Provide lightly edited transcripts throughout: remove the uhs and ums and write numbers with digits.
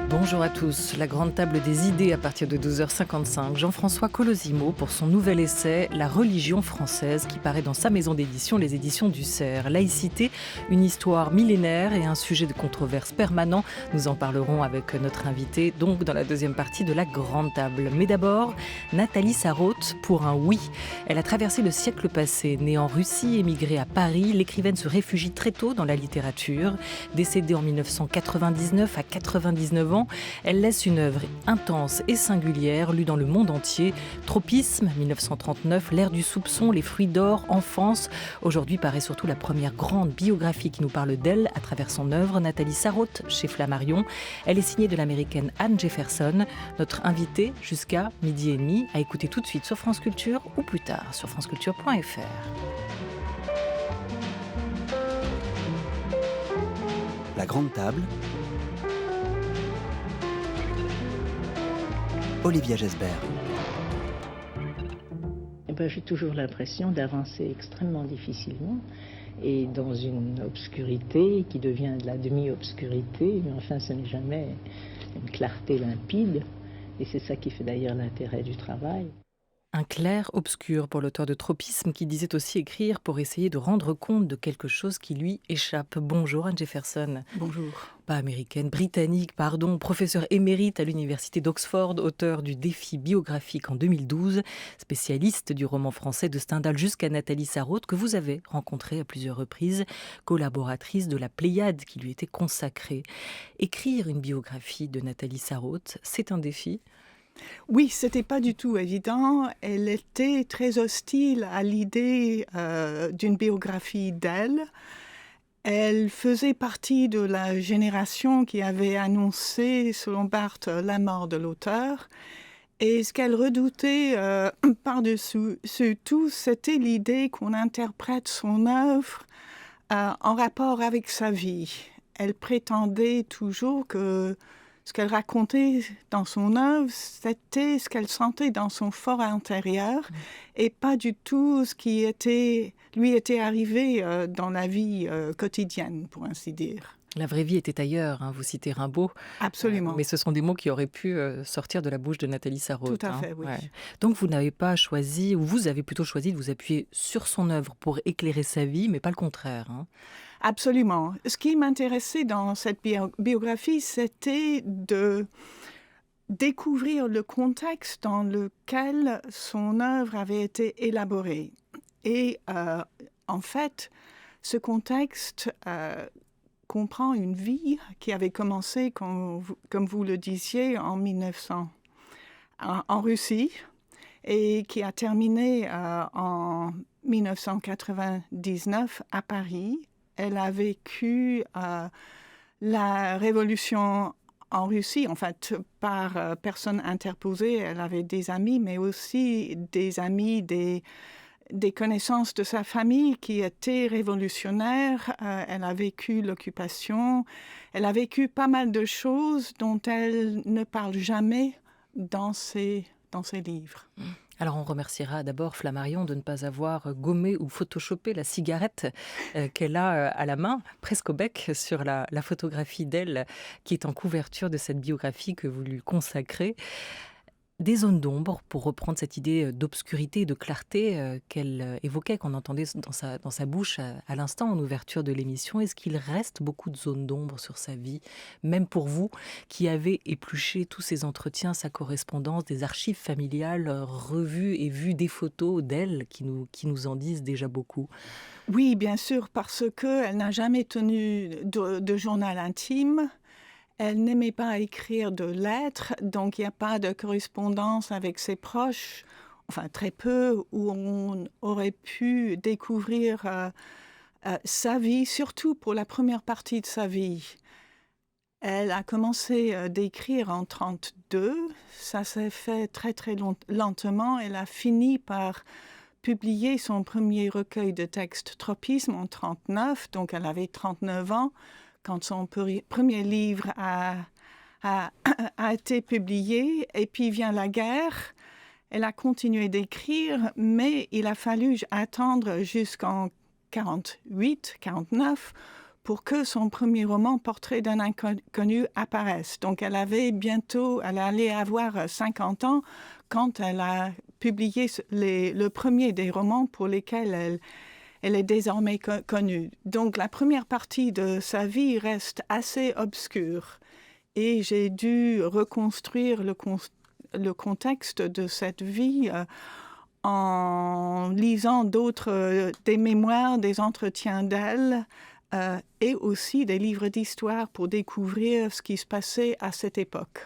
Bonjour à tous. La grande table des idées à partir de 12h55. Jean-François Colosimo pour son nouvel essai « La religion française » qui paraît dans sa maison d'édition, les éditions du Cerf. Laïcité, une histoire millénaire et un sujet de controverse permanent. Nous en parlerons avec notre invité, donc dans la deuxième partie de la grande table. Mais d'abord, Nathalie Sarraute pour un oui. Elle a traversé le siècle passé. Née en Russie, émigrée à Paris, l'écrivaine se réfugie très tôt dans la littérature. Décédée en 1999 à 99 ans, elle laisse une œuvre intense et singulière, lue dans le monde entier. Tropisme, 1939, L'ère du soupçon, Les fruits d'or, Enfance. Aujourd'hui paraît surtout la première grande biographie qui nous parle d'elle à travers son œuvre, Nathalie Sarraute, chez Flammarion. Elle est signée de l'américaine Anne Jefferson, notre invitée jusqu'à 12h30, à écouter tout de suite sur France Culture ou plus tard sur franceculture.fr. La grande table. Olivia Gesbert. J'ai toujours l'impression d'avancer extrêmement difficilement et dans une obscurité qui devient de la demi-obscurité, mais enfin ce n'est jamais une clarté limpide et c'est ça qui fait d'ailleurs l'intérêt du travail. Un clair-obscur pour l'auteur de Tropisme qui disait aussi écrire pour essayer de rendre compte de quelque chose qui lui échappe. Bonjour Anne Jefferson. Bonjour. Pas américaine, britannique, pardon, professeur émérite à l'université d'Oxford, auteur du défi biographique en 2012, spécialiste du roman français de Stendhal jusqu'à Nathalie Sarraute que vous avez rencontrée à plusieurs reprises, collaboratrice de la Pléiade qui lui était consacrée. Écrire une biographie de Nathalie Sarraute, c'est un défi ? Oui, c'était pas du tout évident. Elle était très hostile à l'idée d'une biographie d'elle. Elle faisait partie de la génération qui avait annoncé, selon Barthes, la mort de l'auteur. Et ce qu'elle redoutait par-dessus tout, c'était l'idée qu'on interprète son œuvre en rapport avec sa vie. Elle prétendait toujours que ce qu'elle racontait dans son œuvre, c'était ce qu'elle sentait dans son fort intérieur et pas du tout ce qui lui était arrivé dans la vie quotidienne, pour ainsi dire. La vraie vie était ailleurs, hein, vous citez Rimbaud. Absolument. Mais ce sont des mots qui auraient pu sortir de la bouche de Nathalie Sarraute. Tout à fait, oui. Ouais. Donc vous n'avez pas choisi, ou vous avez plutôt choisi de vous appuyer sur son œuvre pour éclairer sa vie, mais pas le contraire. Hein. Absolument. Ce qui m'intéressait dans cette biographie, c'était de découvrir le contexte dans lequel son œuvre avait été élaborée. Et en fait, ce contexte comprend une vie qui avait commencé, comme vous le disiez, en 1900 en Russie et qui a terminé en 1999 à Paris. Elle a vécu la révolution en Russie, en fait, par personne interposée. Elle avait des amis, mais aussi des amis, des connaissances de sa famille qui étaient révolutionnaires. Elle a vécu l'occupation. Elle a vécu pas mal de choses dont elle ne parle jamais dans ses livres. Alors on remerciera d'abord Flammarion de ne pas avoir gommé ou photoshopé la cigarette qu'elle a à la main, presque au bec, sur la photographie d'elle qui est en couverture de cette biographie que vous lui consacrez. Des zones d'ombre, pour reprendre cette idée d'obscurité et de clarté qu'elle évoquait, qu'on entendait dans sa bouche à l'instant en ouverture de l'émission. Est-ce qu'il reste beaucoup de zones d'ombre sur sa vie, même pour vous qui avez épluché tous ces entretiens, sa correspondance, des archives familiales revues et vues des photos d'elle qui nous en disent déjà beaucoup? Oui, bien sûr, parce qu'elle n'a jamais tenu de journal intime. Elle n'aimait pas écrire de lettres, donc il n'y a pas de correspondance avec ses proches, enfin très peu, où on aurait pu découvrir sa vie, surtout pour la première partie de sa vie. Elle a commencé d'écrire en 1932, ça s'est fait très très lentement. Elle a fini par publier son premier recueil de textes Tropisme en 1939, donc elle avait 39 ans. Quand son premier livre a été publié, et puis vient la guerre. Elle a continué d'écrire, mais il a fallu attendre jusqu'en 1948, 1949 pour que son premier roman, Portrait d'un inconnu, apparaisse. Donc elle allait avoir 50 ans quand elle a publié le premier des romans pour lesquels elle est désormais connue. Donc la première partie de sa vie reste assez obscure et j'ai dû reconstruire le contexte de cette vie en lisant des mémoires, des entretiens d'elle et aussi des livres d'histoire pour découvrir ce qui se passait à cette époque.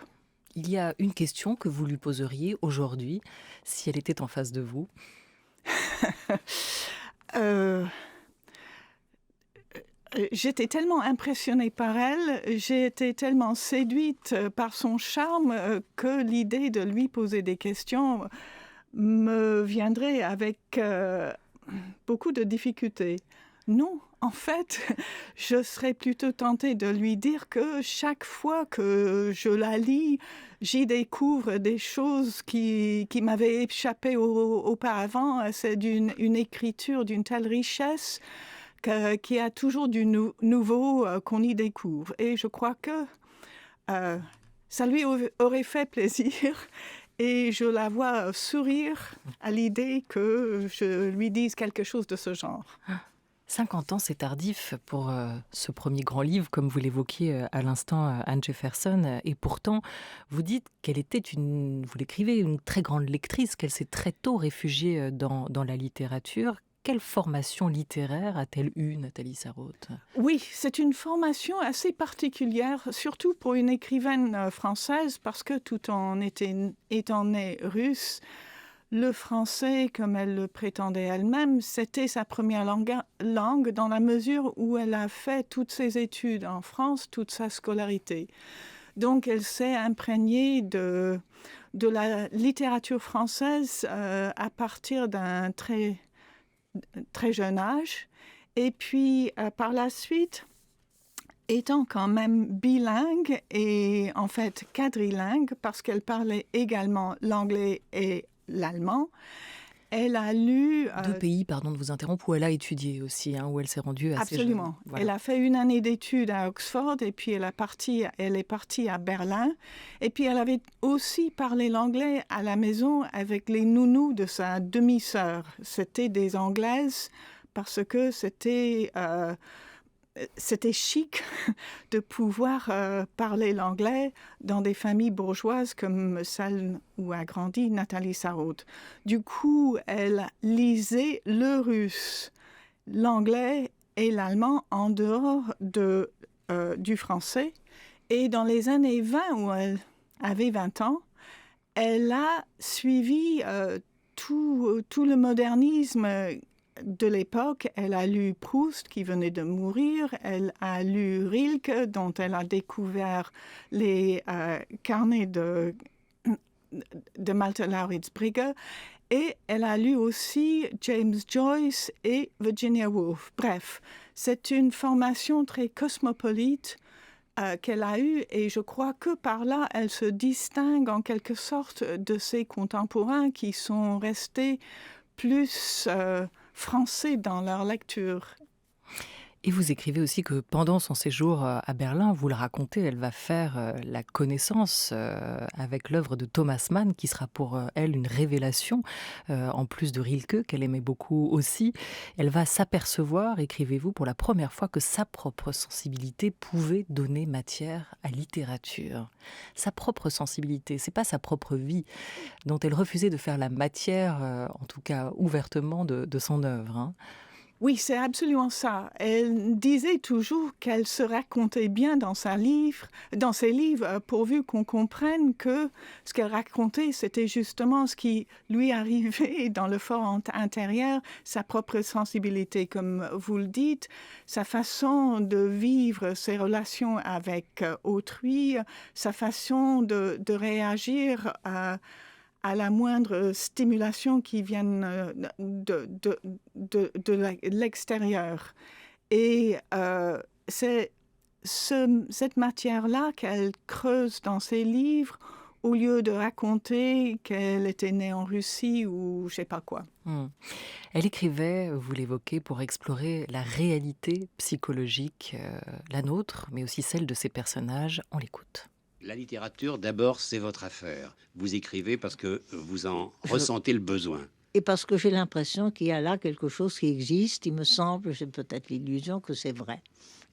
Il y a une question que vous lui poseriez aujourd'hui, si elle était en face de vous. J'étais tellement impressionnée par elle, j'ai été tellement séduite par son charme que l'idée de lui poser des questions me viendrait avec beaucoup de difficultés. Non, en fait, je serais plutôt tentée de lui dire que chaque fois que je la lis, j'y découvre des choses qui m'avaient échappé auparavant. C'est une écriture d'une telle richesse qu'il y a toujours du nouveau qu'on y découvre. Et je crois que ça lui aurait fait plaisir. Et je la vois sourire à l'idée que je lui dise quelque chose de ce genre. 50 ans, c'est tardif pour ce premier grand livre, comme vous l'évoquiez à l'instant, Anne Jefferson. Et pourtant, vous dites qu'elle était vous l'écrivez, une très grande lectrice, qu'elle s'est très tôt réfugiée dans la littérature. Quelle formation littéraire a-t-elle eue, Nathalie Sarraute ? Oui, c'est une formation assez particulière, surtout pour une écrivaine française, parce que tout en étant née russe, le français, comme elle le prétendait elle-même, c'était sa première langue dans la mesure où elle a fait toutes ses études en France, toute sa scolarité. Donc elle s'est imprégnée de la littérature française à partir d'un très jeune âge. Et puis, par la suite, étant quand même bilingue et en fait quadrilingue, parce qu'elle parlait également l'anglais et l'allemand, elle a lu... Deux pays, pardon de vous interrompre, où elle a étudié aussi, où elle s'est rendue assez jeune. Absolument. Voilà. Elle a fait une année d'études à Oxford et puis elle est partie à Berlin. Et puis elle avait aussi parlé l'anglais à la maison avec les nounous de sa demi-sœur. C'était des Anglaises parce que c'était chic de pouvoir parler l'anglais dans des familles bourgeoises comme celle où a grandi Nathalie Sarraute. Du coup, elle lisait le russe, l'anglais et l'allemand en dehors du français. Et dans les années 20, où elle avait 20 ans, elle a suivi tout le modernisme de l'époque. Elle a lu Proust, qui venait de mourir. Elle a lu Rilke, dont elle a découvert les carnets de Malte Lauritz Brigge. Et elle a lu aussi James Joyce et Virginia Woolf. Bref, c'est une formation très cosmopolite qu'elle a eue. Et je crois que par là, elle se distingue en quelque sorte de ses contemporains qui sont restés plus... français dans leur lecture. Et vous écrivez aussi que pendant son séjour à Berlin, vous le racontez, elle va faire la connaissance avec l'œuvre de Thomas Mann, qui sera pour elle une révélation, en plus de Rilke, qu'elle aimait beaucoup aussi. Elle va s'apercevoir, écrivez-vous, pour la première fois que sa propre sensibilité pouvait donner matière à littérature. Sa propre sensibilité, c'est pas sa propre vie, dont elle refusait de faire la matière, en tout cas ouvertement, de son œuvre. Oui, c'est absolument ça. Elle disait toujours qu'elle se racontait bien dans ses livres, pourvu qu'on comprenne que ce qu'elle racontait, c'était justement ce qui lui arrivait dans le fort intérieur, sa propre sensibilité, comme vous le dites, sa façon de vivre ses relations avec autrui, sa façon de réagir à la moindre stimulation qui vienne de l'extérieur. Et c'est cette matière-là qu'elle creuse dans ses livres, au lieu de raconter qu'elle était née en Russie ou je sais pas quoi. Elle écrivait, vous l'évoquez, pour explorer la réalité psychologique, la nôtre, mais aussi celle de ses personnages. On l'écoute. La littérature, d'abord, c'est votre affaire. Vous écrivez parce que vous en ressentez le besoin. Et parce que j'ai l'impression qu'il y a là quelque chose qui existe. Il me semble, j'ai peut-être l'illusion que c'est vrai.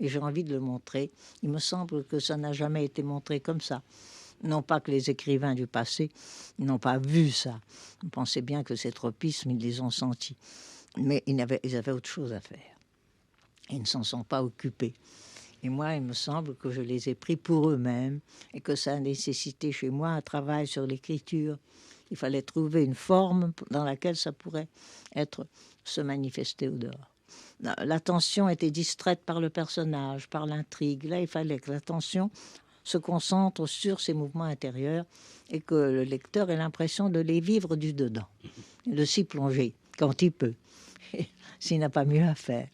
Et j'ai envie de le montrer. Il me semble que ça n'a jamais été montré comme ça. Non pas que les écrivains du passé n'ont pas vu ça. Vous pensez bien que ces tropismes, ils les ont sentis. Mais ils avaient autre chose à faire. Ils ne s'en sont pas occupés. Et moi, il me semble que je les ai pris pour eux-mêmes et que ça a nécessité chez moi un travail sur l'écriture. Il fallait trouver une forme dans laquelle ça pourrait se manifester au dehors. L'attention était distraite par le personnage, par l'intrigue. Là, il fallait que l'attention se concentre sur ses mouvements intérieurs et que le lecteur ait l'impression de les vivre du dedans, de s'y plonger quand il peut, s'il n'a pas mieux à faire.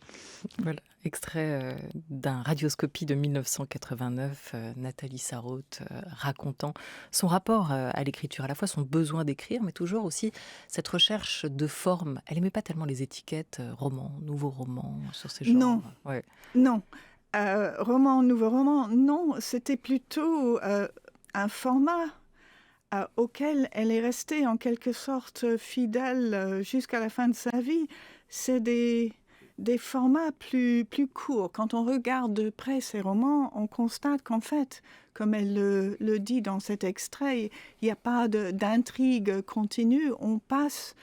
Voilà, extrait d'un Radioscopie de 1989, Nathalie Sarraute racontant son rapport à l'écriture, à la fois son besoin d'écrire, mais toujours aussi cette recherche de forme. Elle n'aimait pas tellement les étiquettes, roman, nouveau roman, sur ces genres. Non, ouais. Non. Roman, nouveau roman, non, c'était plutôt un format auquel elle est restée en quelque sorte fidèle jusqu'à la fin de sa vie. C'est des formats plus courts. Quand on regarde de près ces romans, on constate qu'en fait, comme elle le dit dans cet extrait, il n'y a pas d'intrigue continue. On passe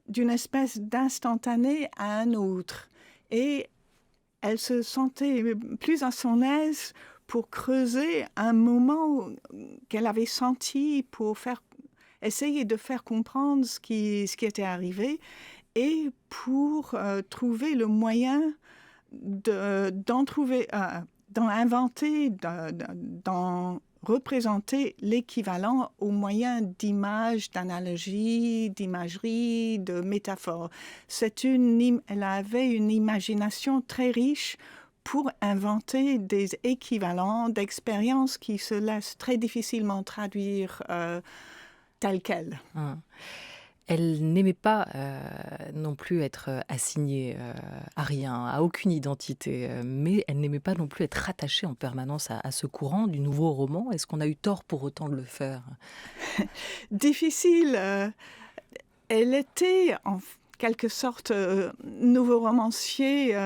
d'une espèce d'instantané à un autre. Et elle se sentait plus à son aise pour creuser un moment qu'elle avait senti, pour essayer de faire comprendre ce qui était arrivé et pour trouver le moyen d'en inventer, d'en représenter l'équivalent au moyen d'images, d'analogies, d'imagerie, de métaphores. Elle avait une imagination très riche pour inventer des équivalents d'expériences qui se laissent très difficilement traduire telles quelles. Elle n'aimait pas non plus être assignée à rien, à aucune identité, mais elle n'aimait pas non plus être rattachée en permanence à ce courant du nouveau roman. Est-ce qu'on a eu tort pour autant de le faire ? Difficile. Elle était en quelque sorte nouveau romancier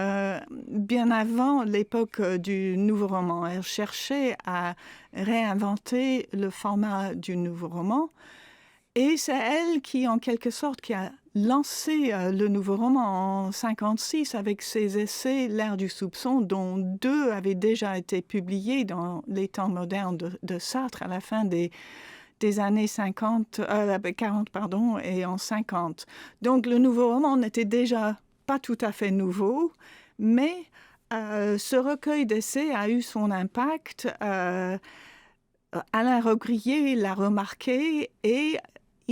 bien avant l'époque du nouveau roman. Elle cherchait à réinventer le format du nouveau roman. Et c'est elle qui, en quelque sorte, qui a lancé le nouveau roman en 1956 avec ses essais L'ère du soupçon, dont 2 avaient déjà été publiés dans les temps modernes de Sartre à la fin des années 40 et en 50. Donc le nouveau roman n'était déjà pas tout à fait nouveau, mais ce recueil d'essais a eu son impact. Alain Robbe-Grillet l'a remarqué et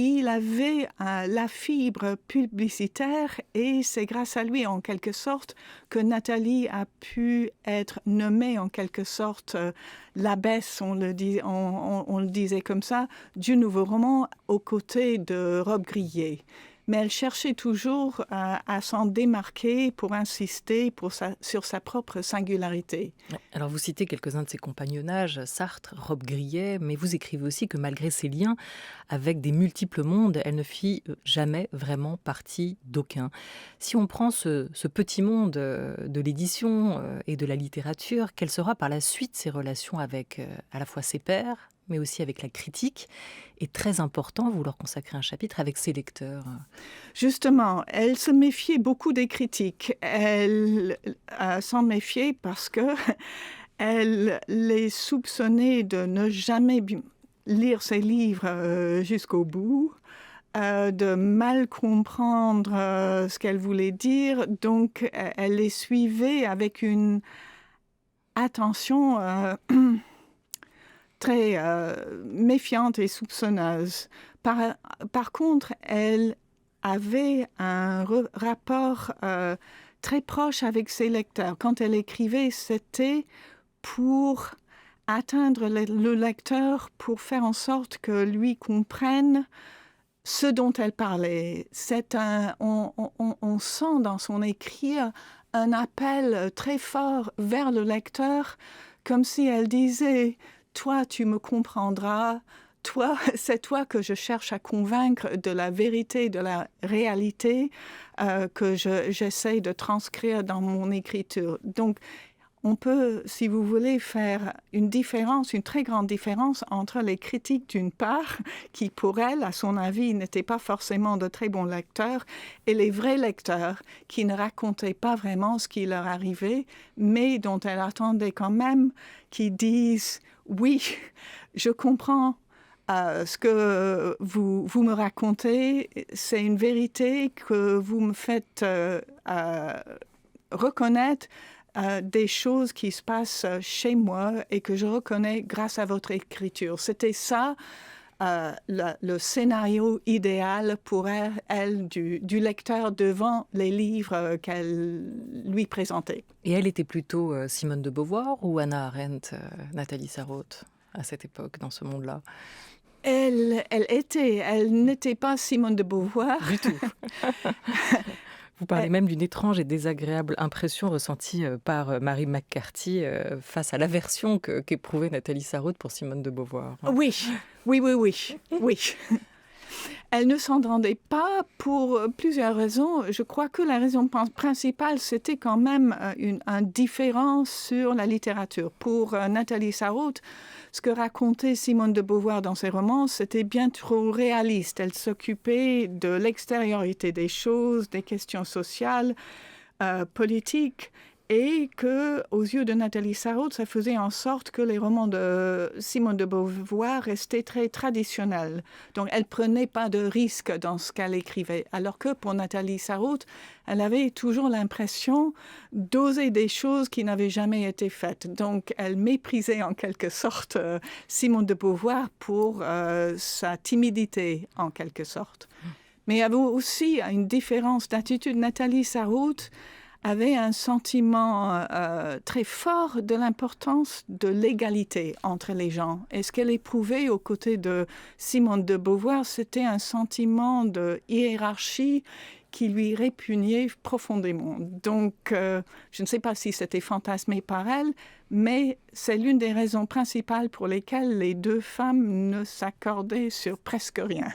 il avait la fibre publicitaire et c'est grâce à lui, en quelque sorte, que Nathalie a pu être nommée, en quelque sorte, l'abbesse, on le disait comme ça, du nouveau roman aux côtés de Robbe-Grillet. Mais elle cherchait toujours à s'en démarquer pour insister sur sa propre singularité. Alors vous citez quelques-uns de ses compagnonnages, Sartre, Robbe-Grillet, mais vous écrivez aussi que malgré ses liens avec des multiples mondes, elle ne fit jamais vraiment partie d'aucun. Si on prend ce petit monde de l'édition et de la littérature, quelle sera par la suite ses relations avec à la fois ses pairs, mais aussi avec la critique, est très important, vous leur consacrez un chapitre, avec ses lecteurs. Justement, elle se méfiait beaucoup des critiques. Elle s'en méfiait parce que elle les soupçonnait de ne jamais lire ses livres jusqu'au bout, de mal comprendre ce qu'elle voulait dire. Donc, elle les suivait avec une attention très méfiante et soupçonneuse. Par contre, elle avait un rapport très proche avec ses lecteurs. Quand elle écrivait, c'était pour atteindre le lecteur pour faire en sorte que lui comprenne ce dont elle parlait. On sent dans son écrit un appel très fort vers le lecteur, comme si elle disait « Toi, tu me comprendras ». C'est toi que je cherche à convaincre de la vérité, de la réalité que j'essaie de transcrire dans mon écriture. Donc, on peut, si vous voulez, faire une très grande différence entre les critiques d'une part, qui pour elle, à son avis, n'étaient pas forcément de très bons lecteurs, et les vrais lecteurs qui ne racontaient pas vraiment ce qui leur arrivait, mais dont elle attendait quand même qu'ils disent « Oui, je comprends ». Ce que vous me racontez, c'est une vérité que vous me faites reconnaître des choses qui se passent chez moi et que je reconnais grâce à votre écriture. C'était ça le scénario idéal pour elle du lecteur devant les livres qu'elle lui présentait. Et elle était plutôt Simone de Beauvoir ou Hannah Arendt, Nathalie Sarraute, à cette époque, dans ce monde-là? Elle n'était pas Simone de Beauvoir. Du tout. Vous parlez même d'une étrange et désagréable impression ressentie par Mary McCarthy face à l'aversion qu'éprouvait Nathalie Sarraute pour Simone de Beauvoir. Oui. Elle ne s'en rendait pas pour plusieurs raisons. Je crois que la raison principale, c'était quand même une différence sur la littérature. Pour Nathalie Sarraute, ce que racontait Simone de Beauvoir dans ses romans, c'était bien trop réaliste. Elle s'occupait de l'extériorité des choses, des questions sociales, politiques, et que, aux yeux de Nathalie Sarraute, ça faisait en sorte que les romans de Simone de Beauvoir restaient très traditionnels. Donc, elle prenait pas de risques dans ce qu'elle écrivait. Alors que pour Nathalie Sarraute, elle avait toujours l'impression d'oser des choses qui n'avaient jamais été faites. Donc, elle méprisait en quelque sorte Simone de Beauvoir pour sa timidité, en quelque sorte. Mais il y avait aussi une différence d'attitude. Nathalie Sarraute avait un sentiment très fort de l'importance de l'égalité entre les gens. Et ce qu'elle éprouvait aux côtés de Simone de Beauvoir, c'était un sentiment de hiérarchie qui lui répugnait profondément. Donc, je ne sais pas si c'était fantasmé par elle, mais c'est l'une des raisons principales pour lesquelles les deux femmes ne s'accordaient sur presque rien.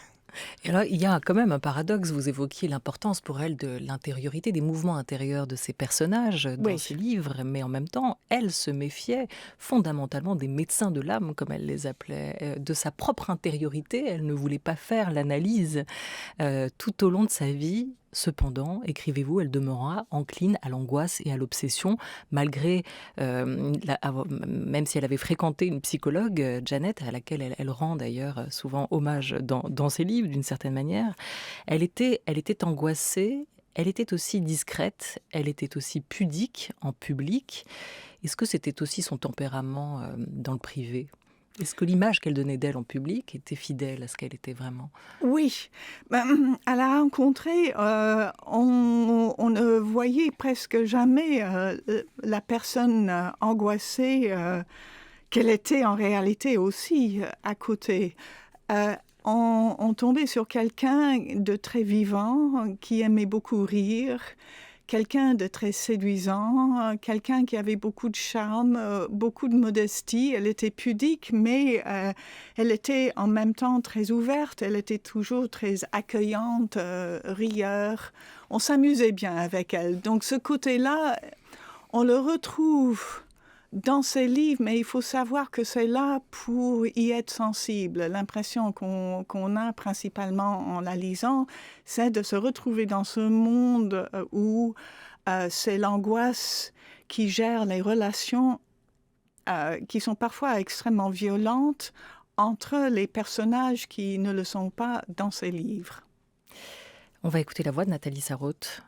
Et alors, il y a quand même un paradoxe. Vous évoquiez l'importance pour elle de l'intériorité, des mouvements intérieurs de ses personnages dans ses livres, mais en même temps, elle se méfiait fondamentalement des médecins de l'âme, comme elle les appelait, de sa propre intériorité. Elle ne voulait pas faire l'analyse tout au long de sa vie. Cependant, écrivez-vous, elle demeura encline à l'angoisse et à l'obsession, malgré, même si elle avait fréquenté une psychologue, Janet, à laquelle elle rend d'ailleurs souvent hommage dans ses livres, d'une certaine manière. Elle était angoissée, elle était aussi discrète, elle était aussi pudique en public. Est-ce que c'était aussi son tempérament dans le privé ? Est-ce que l'image qu'elle donnait d'elle en public était fidèle à ce qu'elle était vraiment ? Oui. À la rencontrer, on ne voyait presque jamais la personne angoissée qu'elle était en réalité aussi à côté. On tombait sur quelqu'un de très vivant, qui aimait beaucoup rire, quelqu'un de très séduisant, quelqu'un qui avait beaucoup de charme, beaucoup de modestie. Elle était pudique, mais elle était en même temps très ouverte. Elle était toujours très accueillante, rieur. On s'amusait bien avec elle. Donc ce côté-là, on le retrouve dans ses livres, mais il faut savoir que c'est là pour y être sensible. L'impression qu'on a principalement en la lisant, c'est de se retrouver dans ce monde où c'est l'angoisse qui gère les relations qui sont parfois extrêmement violentes entre les personnages qui ne le sont pas dans ses livres. On va écouter la voix de Nathalie Sarraute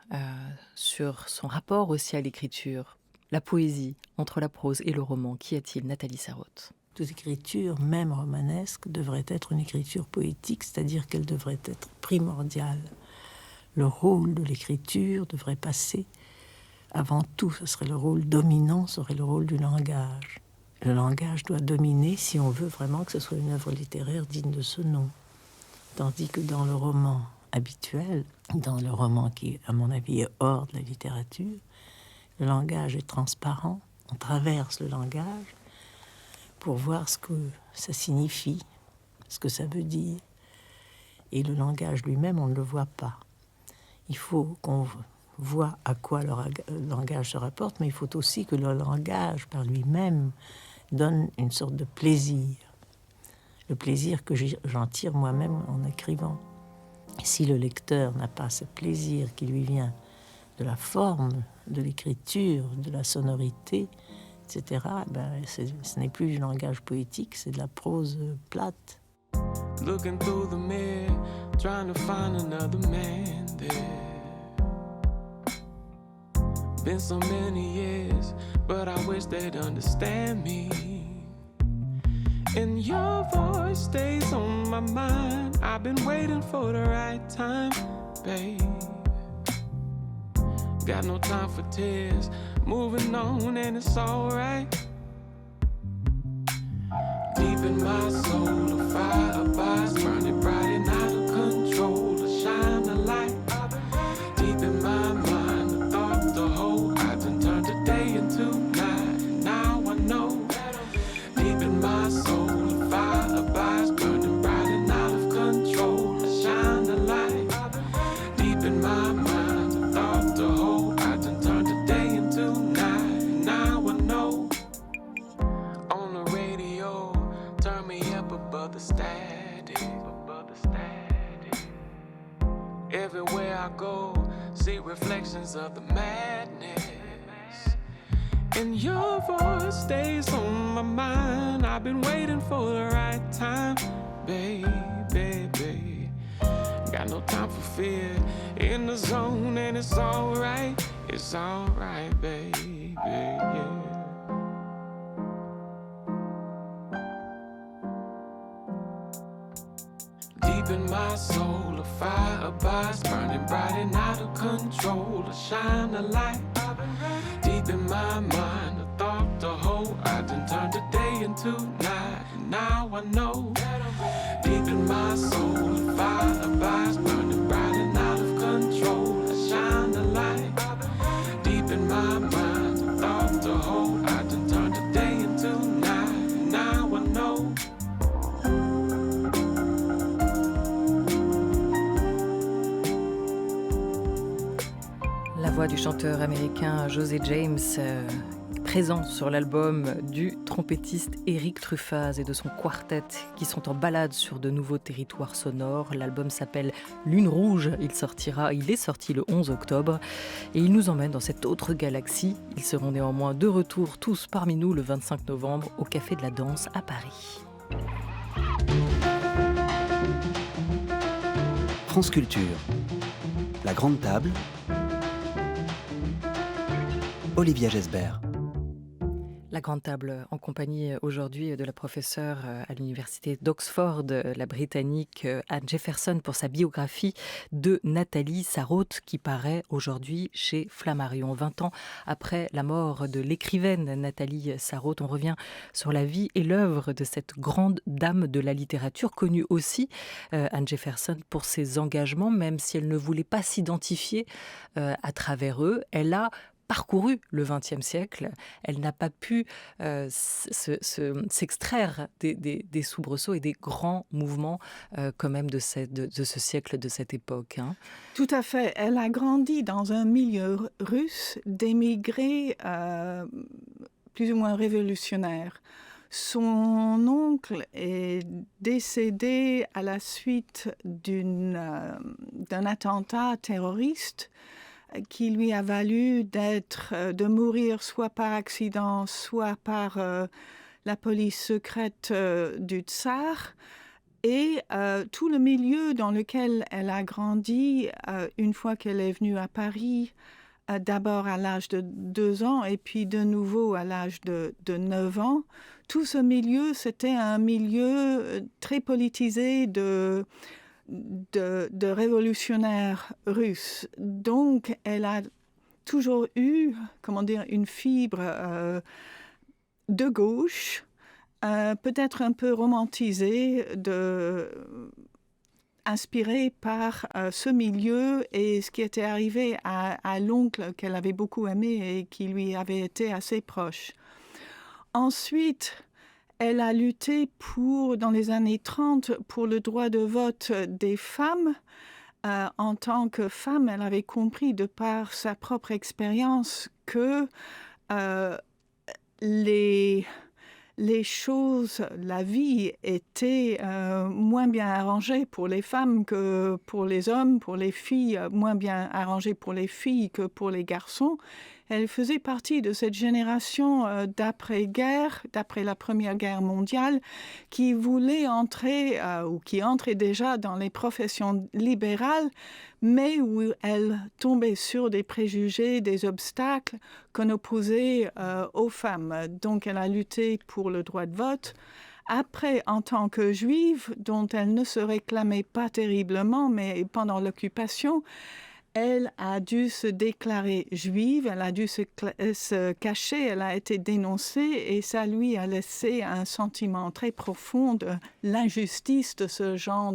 sur son rapport aussi à l'écriture. La poésie, entre la prose et le roman, qu'y a-t-il, Nathalie Sarraute ? Toute écriture, même romanesque, devrait être une écriture poétique, c'est-à-dire qu'elle devrait être primordiale. Le rôle de l'écriture devrait passer avant tout, ce serait le rôle dominant, serait le rôle du langage. le langage doit dominer si on veut vraiment que ce soit une œuvre littéraire digne de ce nom. Tandis que dans le roman habituel, dans le roman qui, à mon avis, est hors de la littérature, le langage est transparent, on traverse le langage pour voir ce que ça signifie, ce que ça veut dire. Et le langage lui-même, on ne le voit pas. Il faut qu'on voit à quoi le langage se rapporte, mais il faut aussi que le langage par lui-même donne une sorte de plaisir. Le plaisir que j'en tire moi-même en écrivant. Et si le lecteur n'a pas ce plaisir qui lui vient de la forme, de l'écriture, de la sonorité, etc., ce n'est plus du langage poétique, c'est de la prose plate. Looking through the mirror, trying to find another man there. Been so many years, but I wish they'd understand me. And your voice stays on my mind. I've been waiting for the right time, babe. Got no time for tears, moving on and it's alright. Deep in my soul, a fire abides, burning bright and out of control. To shine a light. Deep in my mind, the thought, the whole, I done turned the day into night. Now I know. Deep in my soul, a fire abides, burning bright and out of control. To shine a light. Deep in my mind, the thought, the whole, I done turned the day into night. Now I know. On the radio, turn me up above the static, above the static. Everywhere I go, see reflections of the madness. And your voice stays on my mind. I've been waiting for the right time, baby. Got no time for fear. In the zone and it's alright. It's alright, baby, yeah. Deep in my soul, a fire abides, burning bright and out of control. To shine a light. Deep in my mind, the thought, the whole, I done turned the day into night. And now I know. Deep in my soul, a fire abides, burning bright and out of control. To shine a light. Deep in my mind, the thought, the whole, I done turned the day into night. And now I know. La voix du chanteur américain José James, présent sur l'album du trompettiste Éric Truffaz et de son quartet qui sont en balade sur de nouveaux territoires sonores. L'album s'appelle Lune Rouge, il est sorti le 11 octobre et il nous emmène dans cette autre galaxie. Ils seront néanmoins de retour tous parmi nous le 25 novembre au Café de la Danse à Paris. France Culture, la grande table, Olivia Gesbert. La grande table en compagnie aujourd'hui de la professeure à l'université d'Oxford, la britannique Anne Jefferson, pour sa biographie de Nathalie Sarraute qui paraît aujourd'hui chez Flammarion. 20 ans après la mort de l'écrivaine Nathalie Sarraute, on revient sur la vie et l'œuvre de cette grande dame de la littérature, connue aussi, Anne Jefferson, pour ses engagements, même si elle ne voulait pas s'identifier à travers eux. Elle a parcouru le XXe siècle, elle n'a pas pu s'extraire des soubresauts et des grands mouvements quand même de ce siècle, de cette époque. Hein. Tout à fait. Elle a grandi dans un milieu russe d'émigrés plus ou moins révolutionnaires. Son oncle est décédé à la suite d'un attentat terroriste qui lui a valu de mourir soit par accident, soit par la police secrète du tsar. Et tout le milieu dans lequel elle a grandi, une fois qu'elle est venue à Paris, d'abord à l'âge de 2 ans et puis de nouveau à l'âge de 9 ans, tout ce milieu, c'était un milieu très politisé de révolutionnaires russes. Donc, elle a toujours eu, une fibre de gauche, peut-être un peu romantisée, inspirée par ce milieu et ce qui était arrivé à l'oncle qu'elle avait beaucoup aimé et qui lui avait été assez proche. Ensuite, elle a lutté dans les années 30 pour le droit de vote des femmes. En tant que femme, elle avait compris de par sa propre expérience que les choses, la vie était moins bien arrangée pour les femmes que pour les hommes, pour les filles, moins bien arrangée pour les filles que pour les garçons. Elle faisait partie de cette génération d'après-guerre, d'après la Première Guerre mondiale, qui voulait entrer, ou qui entrait déjà dans les professions libérales, mais où elle tombait sur des préjugés, des obstacles qu'on opposait aux femmes. Donc elle a lutté pour le droit de vote. Après, en tant que juive, dont elle ne se réclamait pas terriblement, mais pendant l'occupation, elle a dû se déclarer juive, elle a dû se cacher, elle a été dénoncée et ça lui a laissé un sentiment très profond de l'injustice de ce genre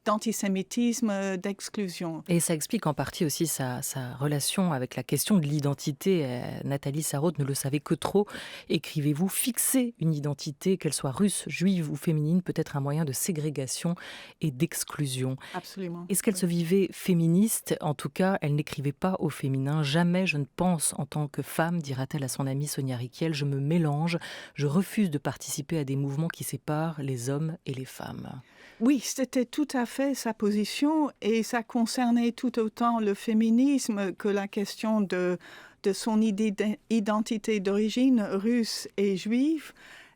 d'antisémitisme, d'exclusion. Et ça explique en partie aussi sa relation avec la question de l'identité. Nathalie Sarraute ne le savait que trop. Écrivez-vous, fixer une identité, qu'elle soit russe, juive ou féminine, peut être un moyen de ségrégation et d'exclusion. Absolument. Est-ce qu'elle se vivait féministe ? En tout cas, elle n'écrivait pas au féminin. Jamais je ne pense en tant que femme, dira-t-elle à son amie Sonia Rykiel, je me mélange, je refuse de participer à des mouvements qui séparent les hommes et les femmes. Oui, c'était tout à fait sa position et ça concernait tout autant le féminisme que la question de son identité d'origine russe et juive.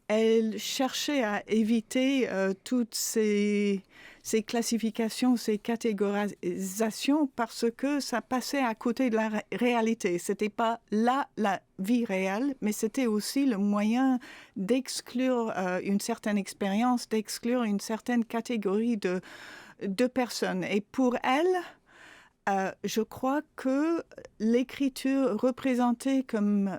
Elle cherchait à éviter toutes ces classifications, ces catégorisations parce que ça passait à côté de la réalité. C'était pas la vie réelle, mais c'était aussi le moyen d'exclure une certaine expérience, d'exclure une certaine catégorie de personnes. Et pour elle, je crois que l'écriture représentée, comme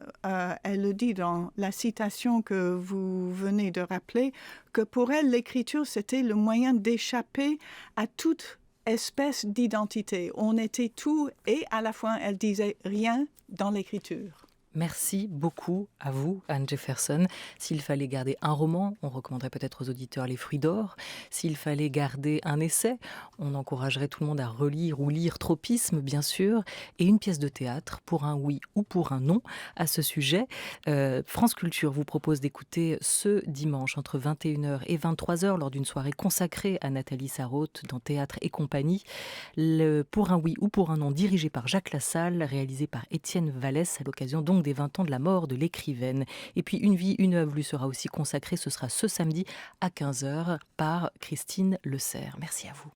elle le dit dans la citation que vous venez de rappeler, que pour elle, l'écriture, c'était le moyen d'échapper à toute espèce d'identité. On était tout et à la fois, elle disait rien dans l'écriture. Merci beaucoup à vous, Anne Jefferson. S'il fallait garder un roman, on recommanderait peut-être aux auditeurs Les Fruits d'or. S'il fallait garder un essai, on encouragerait tout le monde à relire ou lire Tropisme, bien sûr, et une pièce de théâtre pour un oui ou pour un non à ce sujet. France Culture vous propose d'écouter ce dimanche entre 21h et 23h lors d'une soirée consacrée à Nathalie Sarraute dans Théâtre et compagnie. Le Pour un oui ou pour un non, dirigé par Jacques Lassalle, réalisé par Étienne Vallès à l'occasion donc des 20 ans de la mort de l'écrivaine. Et puis Une vie, une œuvre lui sera aussi consacrée. Ce sera ce samedi à 15h par Christine Le Serre. Merci à vous.